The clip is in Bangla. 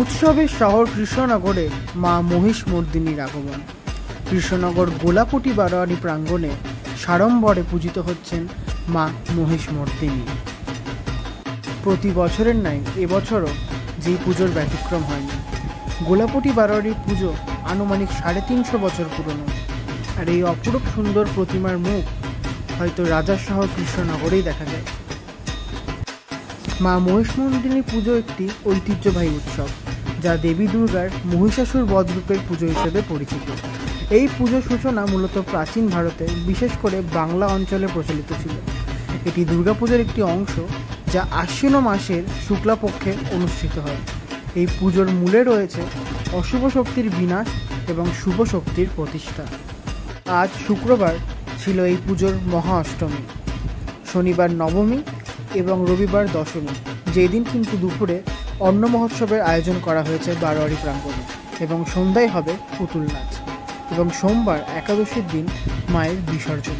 উৎসবের শহর কৃষ্ণনগরে মা মহিষমর্দিনীর আগমন। কৃষ্ণনগর গোলাপটি বারোয়ারি প্রাঙ্গণে সাড়ম্বরে পূজিত হচ্ছেন মা মহিষমর্দিনী। প্রতি বছরের ন্যায় এবছরও যেই পুজোর ব্যতিক্রম হয়নি। গোলাপটি বারোয়ারির পুজো আনুমানিক 350 বছর পুরনো, আর এই অপরূপ সুন্দর প্রতিমার মুখ হয়তো রাজার শহর কৃষ্ণনগরেই দেখা যায়। মা মহিষমর্দিনী পুজো একটি ঐতিহ্যবাহী উৎসব, যা দেবী দুর্গার মহিষাসুর বধরূপের পুজো হিসেবে পরিচিত। এই পুজোর সূচনা মূলত প্রাচীন ভারতে, বিশেষ করে বাংলা অঞ্চলে প্রচলিত ছিল। এটি দুর্গাপুজোর একটি অংশ, যা আশ্বিন মাসের শুক্লাপক্ষে অনুষ্ঠিত হয়। এই পুজোর মূলে রয়েছে অশুভ শক্তির বিনাশ এবং শুভ শক্তির প্রতিষ্ঠা। আজ শুক্রবার ছিল এই পুজোর মহা অষ্টমী, শনিবার নবমী এবং রবিবার দশমী, যেদিন কিন্তু দুপুরে অন্ন মহোৎসবের আয়োজন করা হয়েছে বারোয়ারি প্রাঙ্গণে, এবং সন্ধ্যায় হবে পুতুল নাচ, এবং সোমবার একাদশীর দিন মায়ের বিসর্জন।